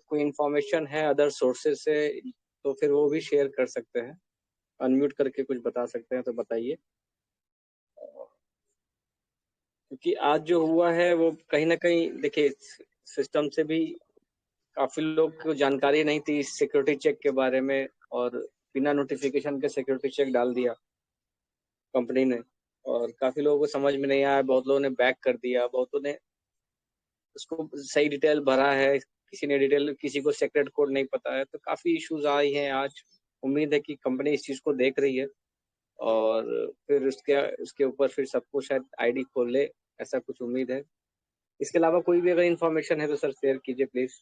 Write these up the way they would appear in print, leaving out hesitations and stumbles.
कोई इन्फॉर्मेशन है other sources से तो फिर वो भी शेयर कर सकते हैं, अनम्यूट करके कुछ बता सकते हैं तो बताइए। क्योंकि आज जो हुआ है वो कहीं ना कहीं देखिए सिस्टम से भी काफी लोग को जानकारी नहीं थी सिक्योरिटी चेक के बारे में, और बिना नोटिफिकेशन के सिक्योरिटी चेक डाल दिया कंपनी ने, और काफी लोगों को समझ में नहीं आया, बहुत लोगों ने बैक कर दिया, बहुतों ने उसको सही डिटेल भरा है, किसी ने डिटेल, किसी को सेक्रेट कोड नहीं पता है, तो काफी इश्यूज आई हैं आज। उम्मीद है कि कंपनी इस चीज को देख रही है और फिर उसके ऊपर फिर सबको शायद आईडी खोल ले, ऐसा कुछ उम्मीद है। इसके अलावा कोई भी अगर इन्फॉर्मेशन है तो सर शेयर कीजिए प्लीज।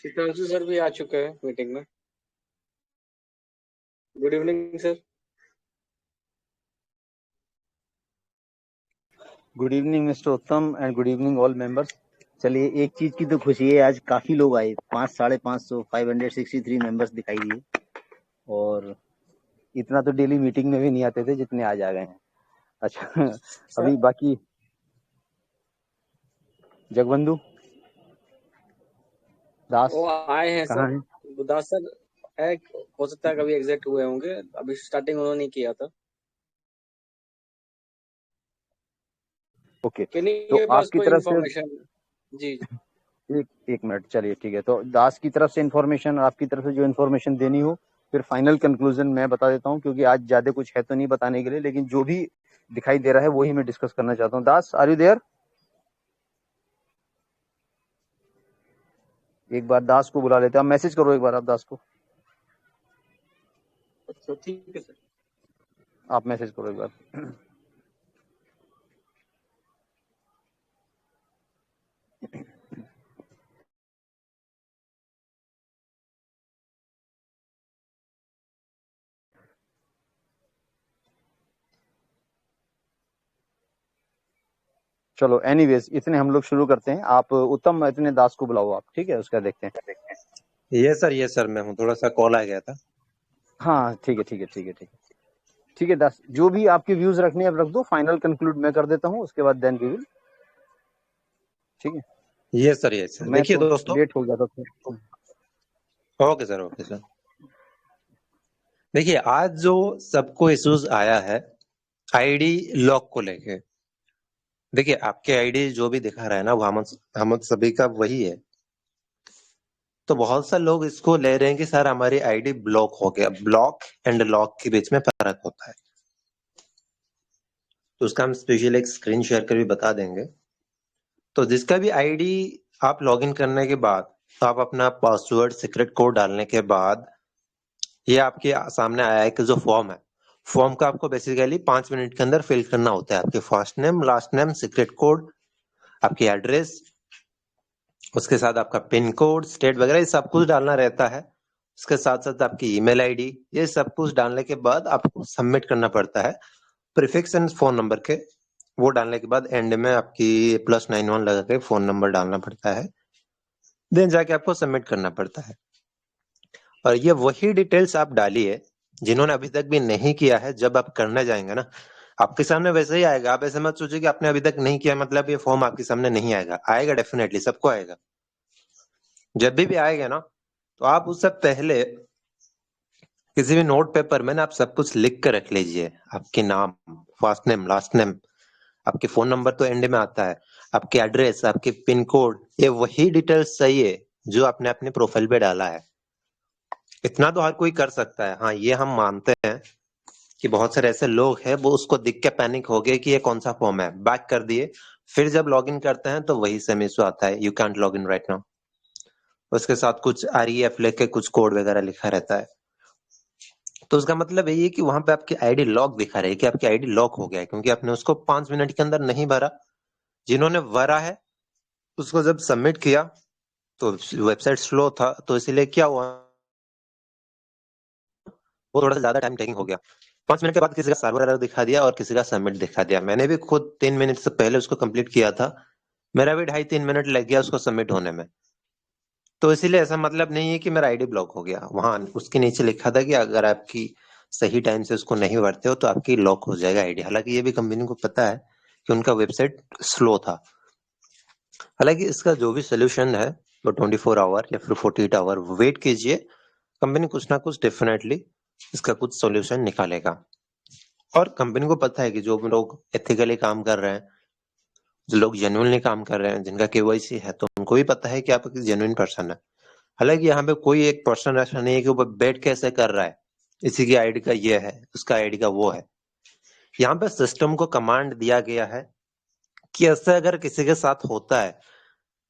शीतांशु सर भी आ चुके हैं मीटिंग में। Good evening sir. Good evening mister Uttam and good evening all members. चलिए, एक चीज की तो खुशी है, आज काफी लोग आए, 563 मेंबर्स दिखाई दिए, और इतना तो डेली मीटिंग में भी नहीं आते थे जितने आज आ गए हैं। अच्छा अभी बाकी जगबंधु दास वो आए हैं कहाँ सर, हैं? दास सर है, हो सकता है कभी एग्जिट हुए होंगे, अभी स्टार्टिंग उन्होंने किया था। ओके, कि नहीं तो ये बस आपकी कोई तरफ से इन्फॉर्मेशन। जी एक मिनट, चलिए ठीक है। तो दास की तरफ से इन्फॉर्मेशन, आपकी तरफ से जो इन्फॉर्मेशन देनी हो, फिर फाइनल कंक्लूजन मैं बता देता हूँ, क्योंकि आज ज्यादा कुछ है तो नहीं बताने के लिए, लेकिन जो भी दिखाई दे रहा है वही मैं डिस्कस करना चाहता हूँ। दास, आर यू देयर? एक बार दास को बुला लेते हैं, आप मैसेज करो एक बार, आप दास को, अच्छा ठीक है सर। आप मैसेज करो एक बार। चलो एनीवेज, इतने हम लोग शुरू करते हैं। आप उत्तम, इतने दास को बुलाओ आप, ठीक है, उसका देखते हैं। ये सर मैं हूँ, थोड़ा सा कॉल आ गया था। हाँ ठीक है ठीक है ठीक है ठीक है ठीक है दास, जो भी आपके व्यूज रखने हैं आप रख दो, फाइनल कंक्लूड मैं कर देता हूँ, उसके बाद देन वी विल, ठीक है। ये सर मैं देखिए तो दोस्तों, लेट हो गया था तो। ओके सर देखिए, आज जो सबको इश्यूज आया है आईडी लॉक को लेके, देखिए आपके आईडी जो भी दिखा रहा है ना, वो हम सभी का वही है। तो बहुत सारे लोग इसको ले रहे हैं कि सर हमारी आईडी ब्लॉक हो गया। ब्लॉक एंड लॉक के बीच में फर्क होता है, तो उसका हम स्पेशल एक स्क्रीन शेयर कर भी बता देंगे। तो जिसका भी आईडी आप लॉगिन करने के बाद, तो आप अपना पासवर्ड सीक्रेट कोड डालने के बाद, ये आपके सामने आया है कि जो फॉर्म है, फॉर्म का आपको बेसिकली 5 मिनट के अंदर फिल करना होता है। आपके first name, last name, secret code, आपकी एड्रेस, उसके साथ आपका पिन कोड, स्टेट वगैरह, ये सब कुछ डालना रहता है। उसके साथ साथ आपकी ईमेल आईडी, ये सब कुछ डालने के बाद आपको सबमिट करना पड़ता है। प्रीफिक्स एंड फोन नंबर के, वो डालने के बाद एंड में आपकी +91 लगा के फोन नंबर डालना पड़ता है, देन जाके आपको सबमिट करना पड़ता है। और ये वही डिटेल्स आप डालिए जिन्होंने अभी तक भी नहीं किया है। जब आप करने जाएंगे ना, आपके सामने वैसे ही आएगा। आप ऐसे मत सोचिए कि आपने अभी तक नहीं किया मतलब ये फॉर्म आपके सामने नहीं आएगा। आएगा, डेफिनेटली सबको आएगा। जब भी आएगा ना, तो आप उससे पहले किसी भी नोट पेपर में ना आप सब कुछ लिख कर रख लीजिए। आपके नाम, फर्स्ट नेम, लास्ट नेम, आपके फोन नंबर तो एंड में आता है, आपकी एड्रेस, आपके पिन कोड, ये वही डिटेल्स चाहिए जो आपने अपने प्रोफाइल पे डाला है। इतना तो हर कोई कर सकता है। हाँ, ये हम मानते हैं कि बहुत सारे ऐसे लोग हैं वो उसको देख के पैनिक हो गए कि ये कौन सा फॉर्म है, बैक कर दिए। फिर जब लॉगिन करते हैं तो वही सेम इशू आता है, you can't log in right now. उसके साथ कुछ REF लेके कुछ कोड वगैरह लिखा रहता है। तो उसका मतलब यही है कि वहां पे आपकी आईडी लॉक दिखा रही है कि आपकी आईडी लॉक हो गया है, क्योंकि आपने उसको 5 मिनट के अंदर नहीं भरा। जिन्होंने भरा है उसको जब सबमिट किया तो वेबसाइट स्लो था, तो इसीलिए क्या हुआ, वो थोड़ा सा ज्यादा टाइम टेकिंग हो गया। 5 मिनट के बाद किसी का सर्वर एरर दिखा दिया और किसी का सबमिट दिखा दिया। मैंने भी खुद 3 मिनट से पहले उसको कंप्लीट किया था, मेरा भी 2.5-3 मिनट लग गया उसको सबमिट होने में। तो इसीलिए ऐसा मतलब नहीं है कि मेरा आईडी ब्लॉक हो गया। वहां उसके नीचे लिखा था कि अगर आपकी सही टाइम से उसको नहीं भरते हो तो आपकी लॉक हो जाएगा आईडी। हालांकि ये भी कंपनी को पता है कि उनका वेबसाइट स्लो था। हालांकि इसका जो भी सोल्यूशन है वो 24 आवर या फिर 48 आवर वेट कीजिए, कंपनी कुछ ना कुछ डेफिनेटली इसका कुछ सोल्यूशन निकालेगा। और कंपनी को पता है कि जो लोग एथिकली काम कर रहे हैं, जो लोग जेन्युइनली काम कर रहे हैं, जिनका केवाईसी है, तो उनको भी पता है कि आप एक जेन्युइन पर्सन है। हालांकि यहाँ पे कोई एक पर्सन ऐसा नहीं है कि वो बैठ के ऐसे कर रहा है, इसी की आईडी का ये है, उसका आईडी का वो है। यहाँ पे सिस्टम को कमांड दिया गया है कि ऐसे अगर किसी के साथ होता है,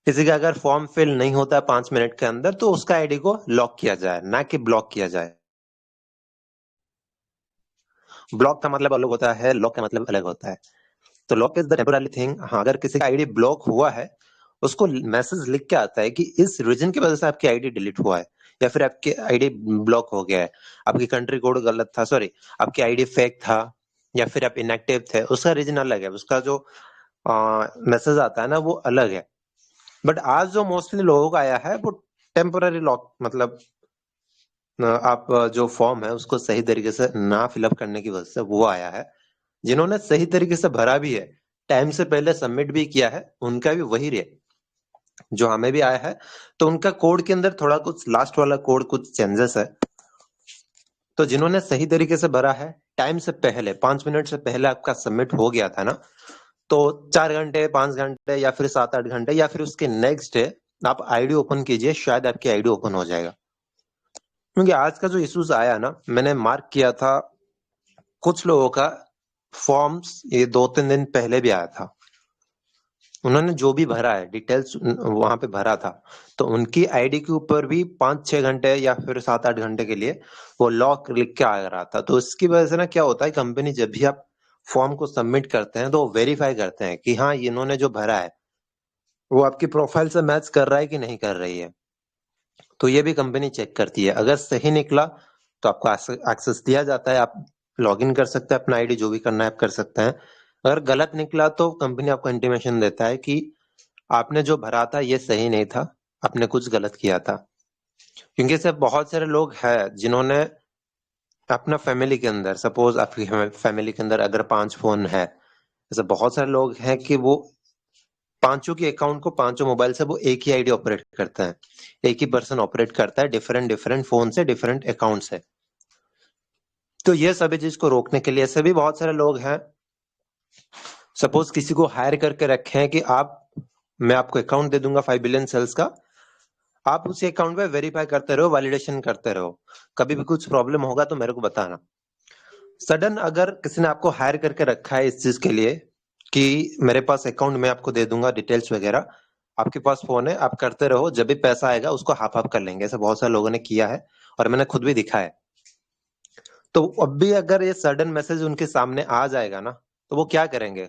किसी का अगर फॉर्म फिल नहीं होता है 5 मिनट के अंदर, तो उसका आईडी को लॉक किया जाए, ना कि ब्लॉक किया जाए। ब्लॉक का मतलब अलग होता है, लॉक का मतलब अलग होता है। तो lock is the temporary thing. हाँ, अगर किसी का आईडी ब्लॉक हुआ है, उसको मैसेज लिख के आता है कि इस रीजन की वजह से आपकी आईडी डिलीट हुआ है, या फिर आपकी आईडी ब्लॉक हो गया है, आपकी कंट्री कोड गलत था, सॉरी आपकी आईडी फेक था, या फिर आप इनएक्टिव थे। उसका रीजन अलग है, उसका जो मैसेज आता है ना वो अलग है। बट आज जो मोस्टली लोगों का आया है वो टेम्पोररी लॉक, मतलब आप जो फॉर्म है उसको सही तरीके से ना फिलअप करने की वजह से वो आया है। जिन्होंने सही तरीके से भरा भी है, टाइम से पहले सबमिट भी किया है, उनका भी वही रहे जो हमें भी आया है। तो उनका कोड के अंदर थोड़ा कुछ लास्ट वाला कोड कुछ चेंजेस है। तो जिन्होंने सही तरीके से भरा है, टाइम से पहले 5 मिनट से पहले आपका सबमिट हो गया था ना, तो 4 घंटे 5 घंटे या फिर 7-8 घंटे या फिर उसके नेक्स्ट डे आप आईडी ओपन कीजिए, शायद आपकी आईडी ओपन हो जाएगा। क्योंकि आज का जो इश्यूज आया ना, मैंने मार्क किया था कुछ लोगों का फॉर्म्स ये 2-3 दिन पहले भी आया था। उन्होंने जो भी भरा है डिटेल्स वहां पे भरा था, तो उनकी आईडी के ऊपर भी 5-6 घंटे या फिर 7-8 घंटे के लिए वो लॉक लिख के आ रहा था। तो इसकी वजह से ना क्या होता है, कंपनी जब भी आप फॉर्म को सबमिट करते हैं तो वो वेरीफाई करते हैं कि हाँ इन्होंने जो भरा है वो आपकी प्रोफाइल से मैच कर रहा है कि नहीं कर रही है। तो ये भी कंपनी चेक करती है। अगर सही निकला तो आपको एक्सेस दिया जाता है, आप लॉग इन कर सकते हैं, अपना आईडी जो भी करना है आप कर सकते हैं। अगर गलत निकला तो कंपनी आपको इंटीमेशन देता है कि आपने जो भरा था ये सही नहीं था, आपने कुछ गलत किया था। क्योंकि ऐसे बहुत सारे लोग हैं जिन्होंने अपना फैमिली के अंदर, सपोज आपकी फैमिली के अंदर अगर 5 फोन है, ऐसे बहुत सारे लोग हैं कि वो पांचों के अकाउंट को पांचों मोबाइल से वो एक ही आईडी ऑपरेट करता है, एक ही पर्सन ऑपरेट करता है डिफरेंट डिफरेंट फोन से, डिफरेंट अकाउंट से। तो ये सभी चीज को रोकने के लिए ऐसे भी बहुत सारे लोग हैं, सपोज किसी को हायर करके रखे हैं कि आप, मैं आपको अकाउंट दे दूंगा 5 बिलियन सेल्स का, आप उसी अकाउंट पे वेरीफाई करते रहो, वैलिडेशन करते रहो, कभी भी कुछ प्रॉब्लम होगा तो मेरे को बताना। सडन अगर किसी ने आपको हायर करके रखा है इस चीज के लिए कि मेरे पास अकाउंट में आपको दे दूंगा डिटेल्स वगैरह, आपके पास फोन है, आप करते रहो, जब भी पैसा आएगा उसको हाफ हाफ कर लेंगे, ऐसा बहुत सारे लोगों ने किया है और मैंने खुद भी दिखा है। तो अब भी अगर ये सडन मैसेज उनके सामने आ जाएगा ना, तो वो क्या करेंगे,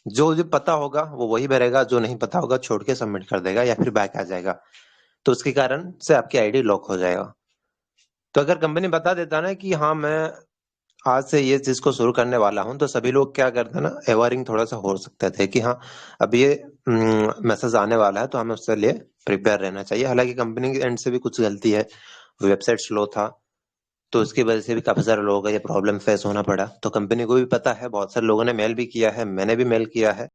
जो जो पता होगा वो वही भरेगा, जो नहीं पता होगा छोड़ के सबमिट कर देगा या फिर बैक आ जाएगा। तो उसके कारण से आपकी आईडी लॉक हो जाएगा। तो अगर कंपनी बता देता ना कि हाँ मैं आज से ये चीज को शुरू करने वाला हूं, तो सभी लोग क्या करते हैं ना, एवरिंग थोड़ा सा हो सकते थे कि हाँ अब ये मैसेज आने वाला है तो हमें उसके लिए प्रिपेयर रहना चाहिए। हालांकि कंपनी के एंड से भी कुछ गलती है, वेबसाइट स्लो था, तो उसकी वजह से भी काफी सारे लोगों को ये प्रॉब्लम फेस होना पड़ा। तो कंपनी को भी पता है, बहुत सारे लोगों ने मेल भी किया है, मैंने भी मेल किया है।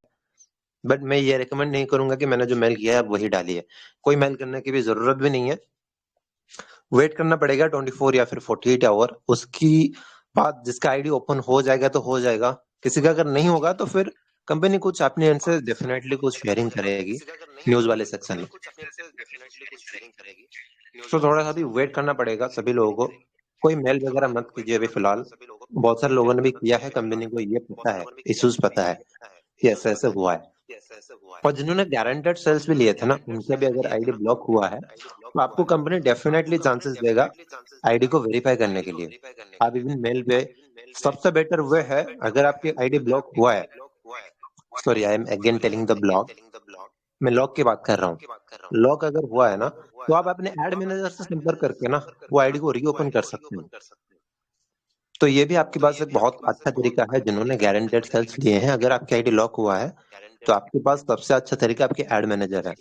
बट मैं ये रिकमेंड नहीं करूंगा कि मैंने जो मेल किया है आप वही डालिए, कोई मेल करने की भी जरूरत भी नहीं है। वेट करना पड़ेगा 24 या फिर 48 आवर, उसकी बाद जिसका आईडी ओपन हो जाएगा तो हो जाएगा। किसी का अगर नहीं होगा तो फिर कंपनी कुछ अपने एंड से डेफिनेटली कुछ शेयरिंग करेगी न्यूज वाले सेक्शन में। तो थोड़ा सा भी वेट करना पड़ेगा सभी लोगों को। कोई मेल वगैरह मत कीजिए अभी फिलहाल। बहुत सारे लोगों ने भी किया है, कंपनी को ये पता है, इश्यूज पता है कि ऐसे ऐसे हुआ है। और जिन्होंने गारंटेड सेल्स भी लिए थे ना, उनके भी अगर आईडी ब्लॉक हुआ है तो आपको कंपनी डेफिनेटली चांसेस देगा आईडी को वेरीफाई करने के लिए। आप इवन मेल पे, सबसे बेटर वे है अगर आपकी आईडी ब्लॉक हुआ है, sorry I am again telling the block, मैं लॉक की बात कर रहा हूँ। लॉक अगर हुआ है ना तो आप अपने एड मैनेजर से संपर्क करके ना वो आईडी को रीओपन कर सकते हो। तो ये भी आपके पास एक बहुत अच्छा तरीका है जिन्होंने गारंटेड सेल्स लिए हैं। अगर आपकी आईडी लॉक हुआ है तो आपके पास सबसे अच्छा तरीका आपके एड मैनेजर है।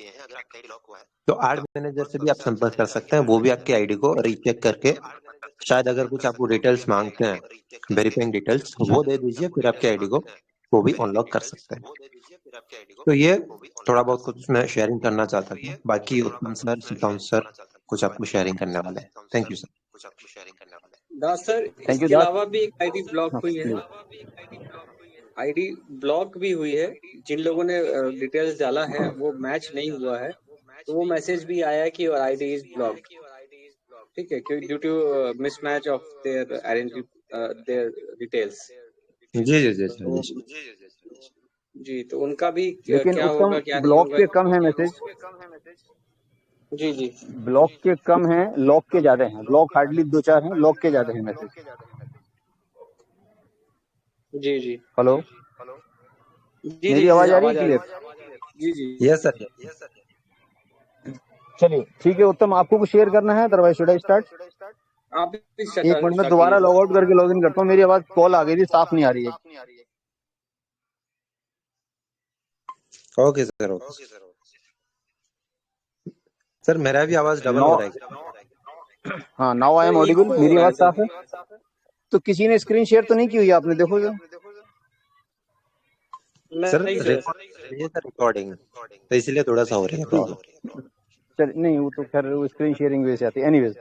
तो एड मैनेजर से भी आप संपर्क कर सकते हैं, वो भी आपकी आईडी को रीचेक करके शायद अगर कुछ आपको डिटेल्स मांगते हैं, वेरीफाइंग डिटेल्स, वो दे दीजिए, फिर आपकी आईडी को वो भी अनलॉक कर सकते हैं। तो ये थोड़ा बहुत कुछ मैं शेयरिंग करना चाहता था। बाकी उत्तम सर, सिद्धांत सर कुछ आपको शेयरिंग करने वाले हैं। Thank you sir. Das sir, thank you इसके दास। अलावा भी एक आईडी ब्लॉक हाँ, हुई है, प्लीज। आईडी ब्लॉक भी हुई है। जिन लोगों ने डिटेल्स डाला है वो मैच नहीं हुआ है, तो वो मैसेज भी आया है कि योर आईडी इज ब्लॉक्ड। ठीक है, क्योंकि due to mismatch of their details. जी जी जी तो जी। जी, तो उनका भी लेकिन क्या उत्तम, होगा क्या नहीं ब्लॉक होगा। के कम है मैसेज, जी जी ब्लॉक के कम है, लॉक के ज्यादा हैं। ब्लॉक हार्डली 2-4 हैं, लॉक के ज्यादा हैं मैसेज। जी जी हेलो, जी मेरी जी आवाज आ रही है आवाज आ क्लियर? रही। जी जी यस सर। चलिए ठीक है उत्तम, आपको कुछ शेयर करना है, अदरवाइज शुड आई स्टार्ट? आप भी एक मिनट में स्टार्ट दोबारा कीजिए लॉग सर। आउट करके लॉग इन करता हूँ। मेरी आवाज कॉल आ गई थी, साफ नहीं आ रही है। Okay sir, okay sir. मेरा भी आवाज डबल नो, हो रहा है? हाँ नाउ आई तो एम ऑडिबल, इको हो मेरी रहा आवाज है सर। साफ है? तो किसी ने स्क्रीन शेयर तो नहीं की हुई है, आपने देखो जरा। सर नहीं सर। रिकॉर्डिंग तो इसलिए थोड़ा सा हो रही है प्रॉब्लम। चल नहीं, वो तो खैर स्क्रीन शेयरिंग वजह से आती है। एनीवेज,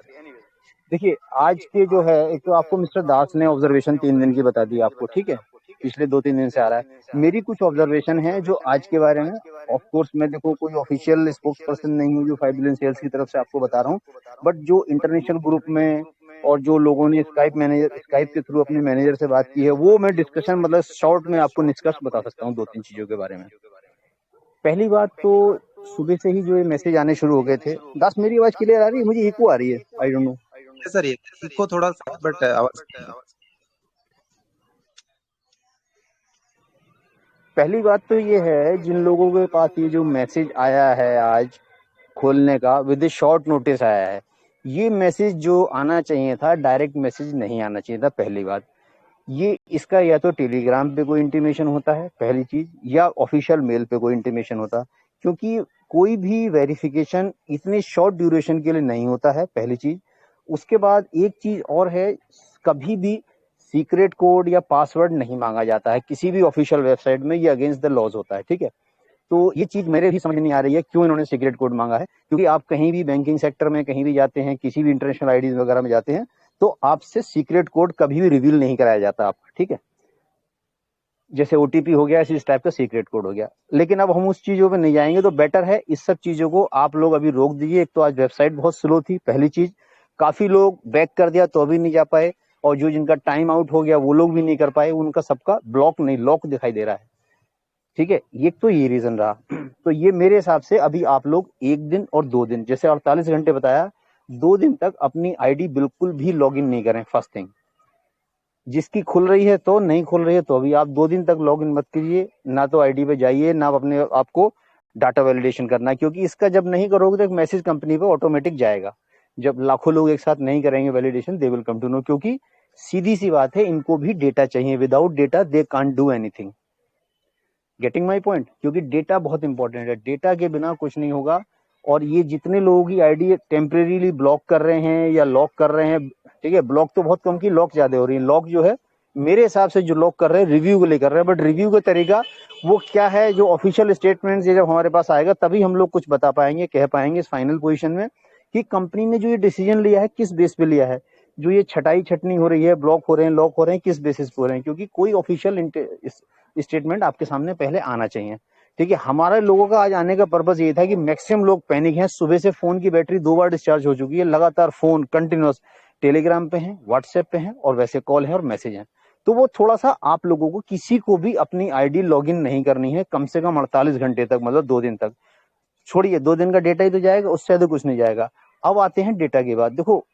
देखिए आज के जो है, एक तो आपको मिस्टर दास ने ऑब्जर्वेशन 3 दिन की बता दी आपको, ठीक है, पिछले 2-3 दिन से आ रहा है। मेरी कुछ ऑब्जर्वेशन है जो आज के बारे में, ऑफ कोर्स मैं देखो कोई ऑफिशियल स्पोक्स पर्सन नहीं हूँ जो 5 बिलियन सेल्स की तरफ से आपको बता रहा हूँ, बट जो इंटरनेशनल ग्रुप में और जो लोगों ने स्काइप के थ्रू अपने मैनेजर से बात की है, वो मैं डिस्कशन मतलब शॉर्ट में आपको निष्कर्ष बता सकता हूँ 2-3 चीजों के बारे में। पहली बात तो, सुबह से ही जो ये मैसेज आने शुरू हो गए थे। दास, मेरी आवाज क्लियर आ रही है? मुझे इको आ रही है, आई डोंट नो। सर ये इको थोड़ा सा, बट आवाज पहली बात तो ये है, जिन लोगों के पास ये जो मैसेज आया है आज खोलने का, विद शॉर्ट नोटिस आया है, ये मैसेज जो आना चाहिए था, डायरेक्ट मैसेज नहीं आना चाहिए था। पहली बात ये, इसका या तो टेलीग्राम पे कोई इंटीमेशन होता है पहली चीज, या ऑफिशियल मेल पे कोई इंटीमेशन होता, क्योंकि कोई भी वेरिफिकेशन इतने शॉर्ट ड्यूरेशन के लिए नहीं होता है, पहली चीज। उसके बाद एक चीज और है, कभी भी सीक्रेट कोड या पासवर्ड नहीं मांगा जाता है किसी भी ऑफिशियल वेबसाइट में, ये अगेंस्ट द लॉज होता है, ठीक है। तो ये चीज मेरे भी समझ नहीं आ रही है क्यों इन्होंने सीक्रेट कोड मांगा है, क्योंकि आप कहीं भी बैंकिंग सेक्टर में कहीं भी जाते हैं, किसी भी इंटरनेशनल आईडीज वगैरह में जाते हैं, तो आपसे सीक्रेट कोड कभी भी रिवील नहीं कराया जाता आपका, ठीक है। जैसे ओटीपी हो गया, इस टाइप का सीक्रेट कोड हो गया। लेकिन अब हम उस चीजों पे नहीं जाएंगे, तो बेटर है इस सब चीजों को आप लोग अभी रोक दीजिए। एक तो आज वेबसाइट बहुत स्लो थी, पहली चीज, काफी लोग बैक कर दिया तो अभी नहीं जा पाए, और जो जिनका टाइम आउट हो गया वो लोग भी नहीं कर पाए, उनका सबका ब्लॉक नहीं लॉक दिखाई दे रहा है, ठीक है। ये तो ये रीजन रहा। तो ये मेरे हिसाब से अभी आप लोग 1 दिन और 2 दिन, जैसे 48 घंटे बताया, 2 दिन तक अपनी आईडी बिल्कुल भी लॉगिन नहीं करें। फर्स्ट थिंग, जिसकी खुल रही है तो, नहीं खुल रही है तो अभी आप 2 दिन तक लॉगिन मत कीजिए, ना तो आईडी पे जाइए, ना अपने आपको डाटा वैलिडेशन करना है, क्योंकि इसका जब नहीं करोगे तो एक मैसेज कंपनी पे ऑटोमेटिक जाएगा। जब लाखों लोग एक साथ नहीं करेंगे validation, they will come to know, क्योंकि सीधी सी बात है, इनको भी डेटा चाहिए। Without data they can't do anything. Getting my point? क्योंकि डेटा बहुत इंपॉर्टेंट है, डेटा के बिना कुछ नहीं होगा। और ये जितने लोगों की आईडी टेम्परेरीली ब्लॉक कर रहे हैं या लॉक कर रहे हैं, ठीक है, ब्लॉक तो बहुत कम की, लॉक ज्यादा हो रही है। लॉक जो है मेरे हिसाब से जो लॉक कर रहे हैं, रिव्यू को लेकर रहे हैं, बट रिव्यू का तरीका वो क्या है, जो ऑफिशियल स्टेटमेंट जब हमारे पास आएगा तभी हम लोग कुछ बता पाएंगे, कह पाएंगे इस फाइनल पोजीशन में कि कंपनी ने जो ये डिसीजन लिया है किस बेस पे लिया है। जो ये छटाई छटनी हो रही है, ब्लॉक हो रहे हैं, लॉक हो रहे हैं, किस बेसिस पे हो रहे हैं, क्योंकि कोई ऑफिशियल स्टेटमेंट आपके सामने पहले आना चाहिए, ठीक है। हमारे लोगों का आज आने का पर्पस ये था कि मैक्सिमम लोग पैनिक हैं। सुबह से फोन की बैटरी 2 बार डिस्चार्ज हो चुकी है, लगातार फोन कंटिन्यूअस टेलीग्राम पे हैं, व्हाट्सएप पे हैं, और वैसे कॉल है और मैसेज हैं। तो वो थोड़ा सा आप लोगों को किसी को भी अपनी आईडी लॉगिन नहीं करनी है कम से कम 48 घंटे तक, मतलब 2 दिन तक। छोड़िए 2 दिन का डेटा ही तो जाएगा, उससे ज्यादा कुछ नहीं जाएगा। अब आते हैं डेटा की बात। देखो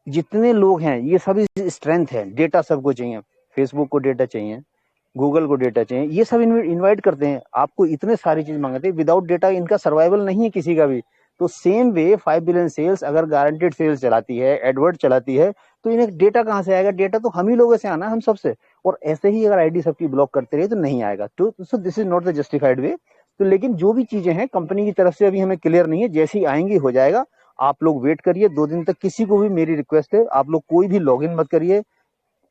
जितने लोग हैं ये सभी स्ट्रेंथ है, डेटा सबको चाहिए। फेसबुक को डेटा चाहिए, गूगल को डेटा चाहिए, ये सब इनवाइट करते हैं आपको, इतने सारी चीज मांगते हैं। विदाउट डेटा इनका सर्वाइवल नहीं है किसी का भी। तो सेम वे 5 बिलियन सेल्स अगर गारंटेड सेल्स चलाती है, एडवर्ट चलाती है, तो इन्हें डेटा कहाँ से आएगा? डेटा तो हम ही लोगों से आना है, हम सबसे। और ऐसे ही अगर आईडी सबकी ब्लॉक करते रहे तो नहीं आएगा। तो so this is not the justified way. तो लेकिन जो भी चीजें हैं कंपनी की तरफ से अभी हमें क्लियर नहीं है, जैसी आएंगी हो जाएगा। आप लोग वेट करिए 2 दिन तक। किसी को भी मेरी रिक्वेस्ट है, आप लोग कोई भी लॉगिन मत करिए,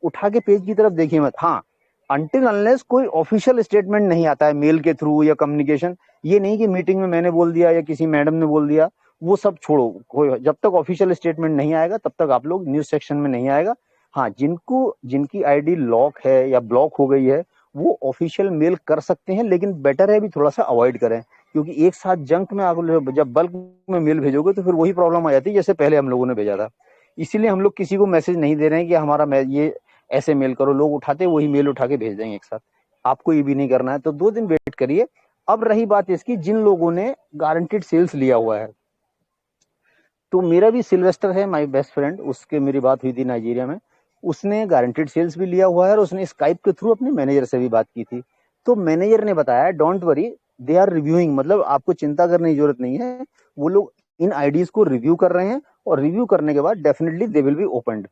उठा के पेज की तरफ देखिए मत। हाँ, अनटिल अनलेस कोई ऑफिशियल स्टेटमेंट नहीं आता है मेल के थ्रू या कम्युनिकेशन, ये नहीं कि मीटिंग में मैंने बोल दिया या किसी मैडम ने बोल दिया, वो सब छोड़ो। कोई जब तक ऑफिशियल स्टेटमेंट नहीं आएगा तब तक आप लोग न्यूज सेक्शन में नहीं आएगा। हाँ, जिनकी आईडी लॉक है या ब्लॉक हो गई है वो ऑफिशियल मेल कर सकते हैं, लेकिन बेटर है भी थोड़ा सा अवॉइड करें, क्योंकि एक साथ जंक में आप जब बल्क में मेल भेजोगे तो फिर वही प्रॉब्लम आ जाती है जैसे पहले हम लोगों ने भेजा था। इसीलिए हम लोग किसी को मैसेज नहीं दे रहे हैं कि हमारा ये ऐसे मेल करो। लोग उठाते वही मेल उठा के भेज देंगे एक साथ। आपको ये भी नहीं करना है, तो 2 दिन वेट करिए। अब रही बात इसकी, जिन लोगों ने गारंटेड सेल्स लिया हुआ है, तो मेरा भी सिल्वेस्टर है माय बेस्ट फ्रेंड, उसके मेरी बात हुई थी नाइजीरिया में। उसने गारंटेड सेल्स भी लिया हुआ है और उसने स्काइप के थ्रू अपने मैनेजर से भी बात की थी। तो मैनेजर ने बताया don't worry, they are reviewing, मतलब आपको चिंता करने की जरूरत नहीं है। वो लोग इन आईडीज को रिव्यू कर रहे हैं और रिव्यू करने के बाद definitely they will be opened.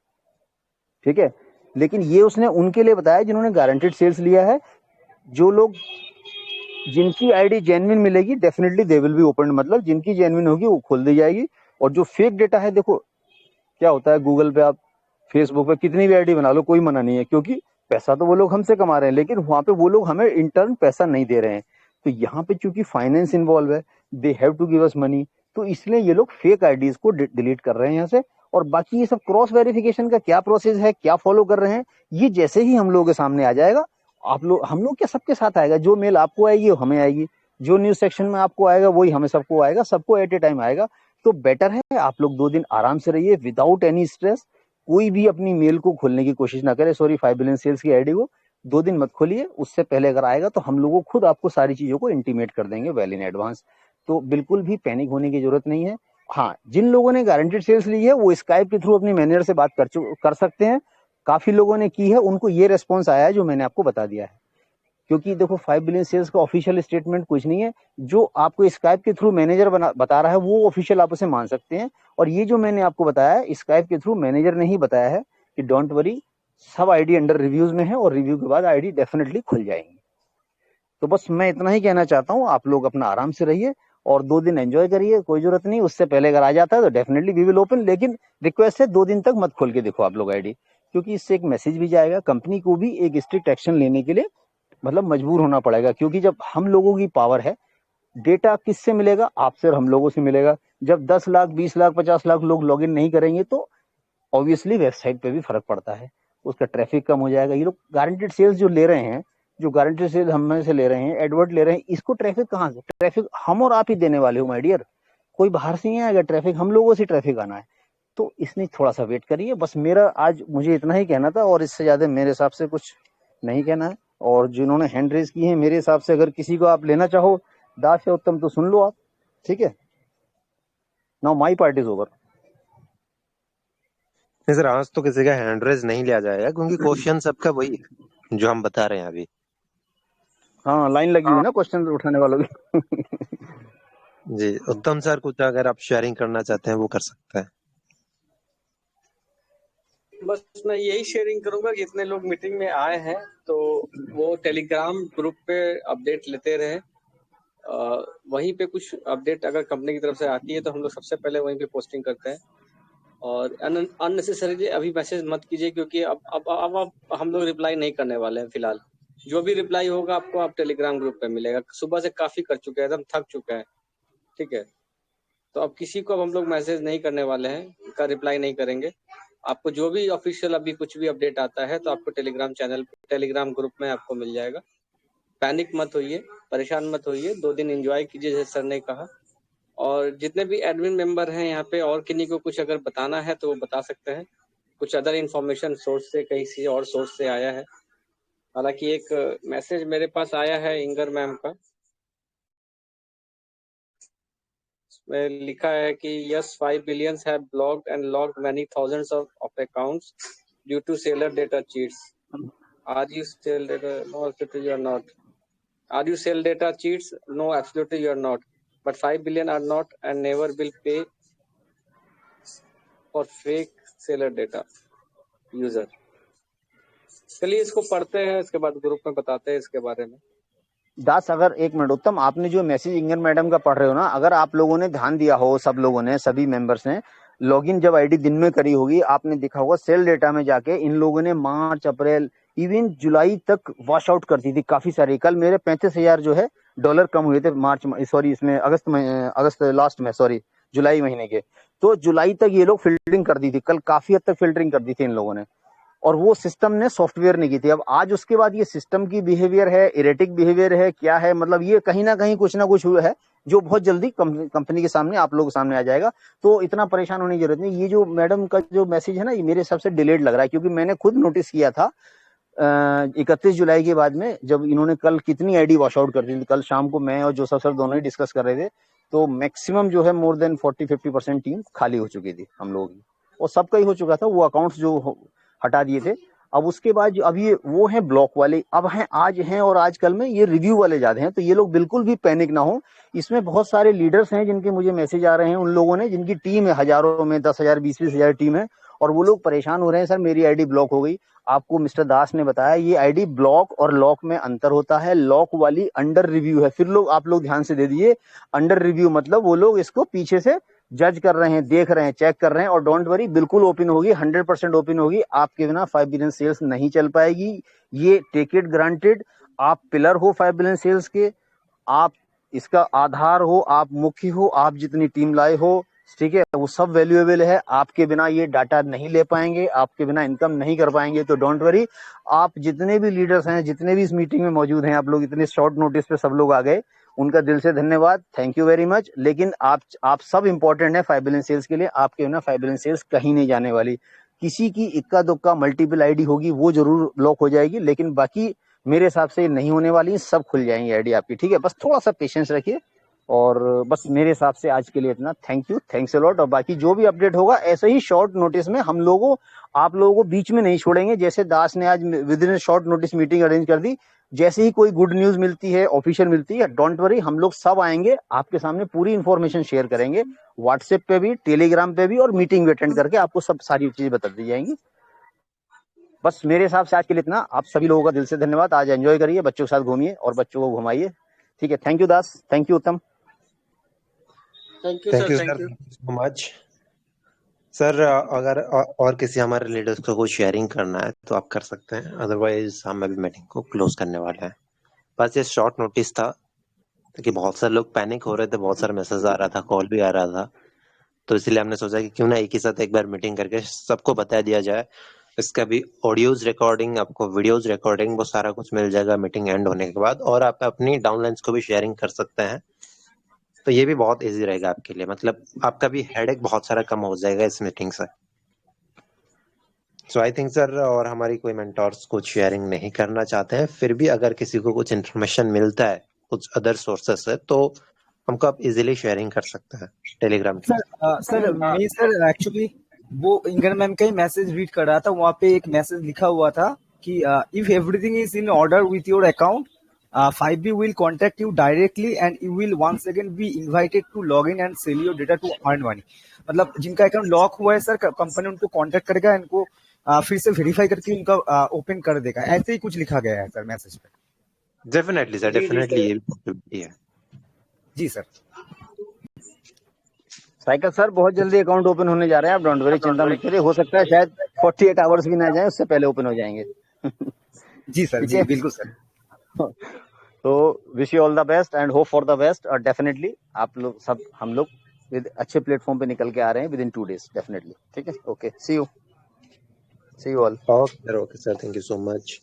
ठीक है, लेकिन ये उसने उनके लिए बताया जिन्होंने गारंटेड सेल्स लिया है। जो लोग जिनकी आईडी जेन्युइन मिलेगी definitely they will be open, मतलब जिनकी जेन्युइन होगी वो खोल दी जाएगी। और जो फेक डेटा है, देखो क्या होता है, गूगल पे आप, फेसबुक पे कितनी भी आईडी बना लो, कोई मना नहीं है, क्योंकि पैसा तो वो लोग हमसे कमा रहे हैं, लेकिन वहां पे वो लोग हमें इंटर्न पैसा नहीं दे रहे हैं। तो यहाँ पे चूंकि फाइनेंस इन्वॉल्व है, they have to give us money, तो इसलिए ये लोग फेक आईडीज को डिलीट कर रहे हैं यहाँ से। और बाकी ये सब क्रॉस वेरिफिकेशन का क्या प्रोसेस है, क्या फॉलो कर रहे हैं, ये जैसे ही हम लोगों के सामने आ जाएगा, हम लोग क्या सबके साथ आएगा। जो मेल आपको आएगी वो हमें आएगी, जो न्यूज सेक्शन में आपको आएगा वही हमें सबको आएगा, सबको एट ए टाइम आएगा। तो बेटर है आप लोग 2 दिन आराम से रहिए विदाउट एनी स्ट्रेस। कोई भी अपनी मेल को खोलने की कोशिश ना करे, सॉरी 5 बिलियन सेल्स की आईडी को 2 दिन मत खोलिए। उससे पहले अगर आएगा तो हम लोगों खुद आपको सारी चीजों को इंटीमेट कर देंगे वेल इन एडवांस। तो बिल्कुल भी पैनिक होने की जरूरत नहीं है। हाँ, जिन लोगों ने गारंटेड सेल्स ली है वो स्काइप के थ्रू अपने मैनेजर से बात कर सकते हैं। काफी लोगों ने की है, उनको ये रेस्पॉन्स आया है जो मैंने आपको बता दिया है। क्योंकि देखो 5 बिलियन सेल्स का ऑफिशियल स्टेटमेंट कुछ नहीं है, जो आपको स्काइप के थ्रू मैनेजर बता रहा है वो ऑफिशियल आप उसे मान सकते हैं। और ये जो मैंने आपको बताया है स्काइप के थ्रू मैनेजर ने ही बताया है कि डोंट वरी, सब आईडी अंडर रिव्यूज में है और रिव्यू के बाद आईडी डेफिनेटली खुल जाएंगी। तो बस मैं इतना ही कहना चाहता हूँ, आप लोग अपना आराम से रहिए और 2 दिन एंजॉय करिए, कोई जरूरत नहीं। उससे पहले अगर आ जाता है तो डेफिनेटली वी विल ओपन, लेकिन रिक्वेस्ट है 2 दिन तक मत खोल के देखो आप लोग आईडी, क्योंकि इससे एक मैसेज भी जाएगा, कंपनी को भी एक स्ट्रिक्ट एक्शन लेने के लिए मतलब मजबूर होना पड़ेगा। क्योंकि जब हम लोगों की पावर है, डेटा किससे मिलेगा? आपसे और हम लोगों से मिलेगा। जब 10 लाख 20 लाख 50 लाख लोग लॉगिन नहीं करेंगे तो ऑब्वियसली वेबसाइट पे भी फर्क पड़ता है, उसका ट्रैफिक कम हो जाएगा। ये लोग गारंटेड सेल्स जो ले रहे हैं, जो गारंटेड सेल्स हम से ले रहे हैं, एडवर्ट ले रहे हैं, इसको ट्रैफिक कहाँ से? ट्रैफिक हम और आप ही देने वाले हो माय डियर, कोई बाहर से नहीं आएगा ट्रैफिक, हम लोगों से ट्रैफिक आना है। तो इसने थोड़ा सा वेट करिए। बस मेरा आज मुझे इतना ही कहना था और इससे ज्यादा मेरे हिसाब से कुछ नहीं कहना है। और जिन्होंने हैंड रेज की है, मेरे हिसाब से अगर किसी को आप लेना चाहो दास या उत्तम तो सुन लो आप, ठीक है। Now my part is over. नहीं सर, आज तो किसी का हैंड रेज नहीं लिया जाएगा क्योंकि क्वेश्चन सबका वही है जो हम बता रहे हैं अभी। हाँ, लाइन लगी हुई ना क्वेश्चन उठाने वालों की। जी, उत्तम सर कुछ अगर आप शेयरिंग करना चाहते हैं वो कर सकते हैं। बस मैं यही शेयरिंग करूंगा, जितने लोग मीटिंग में आए हैं तो वो टेलीग्राम ग्रुप पे अपडेट लेते रहे। वहीं पे कुछ अपडेट अगर कंपनी की तरफ से आती है तो हम लोग सबसे पहले वहीं पे पोस्टिंग करते हैं। और अननेसेसरीली अभी मैसेज मत कीजिए, क्योंकि अब हम लोग रिप्लाई नहीं करने वाले हैं फिलहाल। जो भी रिप्लाई होगा आपको आप टेलीग्राम ग्रुप पे मिलेगा। सुबह से काफी कर चुके हैं, एकदम थक चुका है, ठीक है। तो अब किसी को अब हम लोग मैसेज नहीं करने वाले हैं, का रिप्लाई नहीं करेंगे। आपको जो भी ऑफिशियल अभी कुछ भी अपडेट आता है तो आपको टेलीग्राम चैनल, टेलीग्राम ग्रुप में आपको मिल जाएगा। पैनिक मत होइए, परेशान मत होइए, 2 दिन एंजॉय कीजिए जैसे सर ने कहा। और जितने भी एडमिन मेंबर हैं यहाँ पे और किन्हीं को कुछ अगर बताना है तो वो बता सकते हैं। कुछ अदर इंफॉर्मेशन सोर्स से, कहीं से और सोर्स से आया है। हालांकि एक मैसेज मेरे पास आया है इंगर मैम का, में लिखा है कि yes 5 billions have blocked and logged many thousands of accounts due to seller data cheats. Are you sell data? No, absolutely you are not. Are you sell data cheats? No, absolutely you are not. But 5 billion are not and never will pay for fake seller data user. चलिए इसको पढ़ते हैं, इसके बाद group में बताते हैं इसके बारे में। दास, अगर एक मिनट, उत्तम, आपने जो मैसेज इंगन मैडम का पढ़ रहे हो ना, अगर आप लोगों ने ध्यान दिया हो, सब लोगों ने, सभी मेंबर्स ने लॉगिन जब आईडी दिन में करी होगी, आपने देखा होगा सेल डेटा में जाके इन लोगों ने मार्च, अप्रैल, इवन जुलाई तक वॉश आउट कर दी थी काफी सारी। कल मेरे 35,000 जो है डॉलर कम हुए थे इसमें अगस्त लास्ट में, जुलाई महीने के। तो जुलाई तक ये लोग फिल्टरिंग कर दी थी, कल काफी हद तक फिल्टरिंग कर दी थी इन लोगों ने, और वो सिस्टम ने सॉफ्टवेयर ने की थी। अब आज उसके बाद ये सिस्टम की बिहेवियर है, इरेटिक बिहेवियर है, क्या है, मतलब ये कहीं ना कुछ हुआ है जो बहुत जल्दी कंपनी के सामने, आप लोगों के सामने आ जाएगा। तो इतना परेशान होने की जरूरत नहीं। ये जो मैडम का जो मैसेज है ना, ये मेरे हिसाब से डिलेड लग रहा है, क्योंकि मैंने खुद नोटिस किया था 31 जुलाई के बाद में, जब इन्होंने कल कितनी आईडी वॉश आउट कर दी थी। कल शाम को मैं और जोसेफ सर दोनों ही डिस्कस कर रहे थे, तो मैक्सिमम जो है मोर देन 40-50% टीम खाली हो चुकी थी हम लोगों की, और सबका ही हो चुका था। वो अकाउंट्स जो हटा दिए थे। अब उसके बाद अब ये वो हैं ब्लॉक वाले, अब हैं आज हैं, और आजकल में ये रिव्यू वाले ज्यादा हैं। तो ये लोग बिल्कुल भी पैनिक ना हो। इसमें बहुत सारे लीडर्स हैं जिनके मुझे मैसेज आ रहे हैं, उन लोगों ने जिनकी टीम है हजारों में, 10,000 20,000 टीम है, और वो लोग परेशान हो रहे हैं, सर मेरी आईडी ब्लॉक हो गई। आपको मिस्टर दास ने बताया ये आईडी ब्लॉक और लॉक में अंतर होता है। लॉक वाली अंडर रिव्यू है। फिर आप लोग ध्यान से दे दीजिए, अंडर रिव्यू मतलब वो लोग इसको पीछे से जज कर रहे हैं, देख रहे हैं, चेक कर रहे हैं। और डोंट वरी, बिल्कुल ओपन होगी, 100% ओपन होगी। आपके बिना 5 बिलियन सेल्स नहीं चल पाएगी, ये टेक इट ग्रांटेड। आप पिलर हो 5 बिलियन सेल्स के, आप इसका आधार हो, आप मुख्य हो, आप जितनी टीम लाए हो, ठीक है, वो सब वैल्यूएबल है। आपके बिना ये डाटा नहीं ले पाएंगे, आपके बिना इनकम नहीं कर पाएंगे। तो डोंट वरी, आप जितने भी लीडर्स हैं, जितने भी इस मीटिंग में मौजूद हैं, आप लोग इतने शॉर्ट नोटिस पे सब लोग आ गए, उनका दिल से धन्यवाद, थैंक यू वेरी मच। लेकिन आप सब इंपॉर्टेंट है 5 बिलियन सेल्स के लिए। आपके बिना 5 बिलियन सेल्स कहीं नहीं जाने वाली। किसी की इक्का दुक्का मल्टीपल आईडी होगी, वो जरूर लॉक हो जाएगी, लेकिन बाकी मेरे हिसाब से नहीं होने वाली, सब खुल जाएंगी आईडी आपकी, ठीक है। बस थोड़ा सा पेशेंस रखिए, और बस मेरे हिसाब से आज के लिए इतना। Thank you, thanks a lot. और बाकी जो भी अपडेट होगा ऐसे ही शॉर्ट नोटिस में हम लोगों, आप लोगों को बीच में नहीं छोड़ेंगे। जैसे दास ने आज with in short notice meeting arrange कर दी, जैसे ही कोई गुड न्यूज मिलती है, ऑफिशियल मिलती है, डोंट वरी, हम लोग सब आएंगे आपके सामने, पूरी इंफॉर्मेशन शेयर करेंगे, व्हाट्सएप पे भी, टेलीग्राम पे भी, और मीटिंग भी अटेंड करके आपको सब सारी चीजें बता दी जाएंगी। बस मेरे हिसाब से आज के लिए इतना। आप सभी लोगों का दिल से धन्यवाद। आज एंजॉय करिए, बच्चों के साथ घूमिए और बच्चों को घुमाइए, ठीक है। Thank you Das, thank you Uttam. Thank you thank you sir, sir, thank you so much sir. अगर और किसी हमारे लीडर्स को कुछ शेयरिंग करना है तो आप कर सकते हैं, अदरवाइज हम अभी मीटिंग को क्लोज करने वाले हैं। बस ये शॉर्ट नोटिस था कि बहुत सारे लोग पैनिक हो रहे थे, बहुत सारे मैसेज आ रहा था, कॉल भी आ रहा था, तो इसलिए हमने सोचा कि क्यों ना एक ही साथ एक बार मीटिंग करके सबको बता दिया जाए। इसका भी ऑडियोज रिकॉर्डिंग, आपको वीडियोज रिकॉर्डिंग, वो सारा कुछ मिल जाएगा मीटिंग एंड होने के बाद, और आप अपनी डाउनलाइंस को भी शेयरिंग कर सकते हैं। तो ये भी बहुत इजी रहेगा आपके लिए, मतलब आपका भी हेडेक बहुत सारा कम हो जाएगा इस मीटिंग से। सो आई थिंक सर, और हमारी कोई मेंटोर्स कुछ शेयरिंग नहीं करना चाहते हैं, फिर भी अगर किसी को कुछ इन्फॉर्मेशन मिलता है कुछ अदर सोर्सेस से, तो हमको आप इजीली शेयरिंग कर सकते हैं टेलीग्राम पे। सर मैं सर एक्चुअली वो इंगन मैम का ही मैसेज रीड कर रहा था, वहाँ पे एक मैसेज लिखा हुआ था कि if everything is in order with your account, 5B will contact you directly and you will once again be invited to log in and sell your data to earn money। मतलब जिनका account lock हुआ है sir, company उनको contact करेगा, इनको फिर से verify करके उनका ओपन कर देगा। ऐसे ही कुछ लिखा गया है सर मैसेज पे। डेफिनेटली सर, डेफिनेटली ये पॉसिबिलिटी है। जी सर। साइकिल सर, बहुत जल्दी अकाउंट ओपन होने जा रहे हैं, आप डोंट वरी, चिंता मत करिए। हो सकता है शायद 48 आवर्स भी ना जाए, उससे पहले ओपन हो जाएंगे। जी सर, जी बिल्कुल सर। तो wish you all the best and hope for the best. और डेफिनेटली आप लोग सब, हम लोग विद अच्छे प्लेटफॉर्म पे निकल के आ रहे हैं विद इन 2 days, डेफिनेटली, ठीक है। Okay, see you all. Okay sir, thank you so much.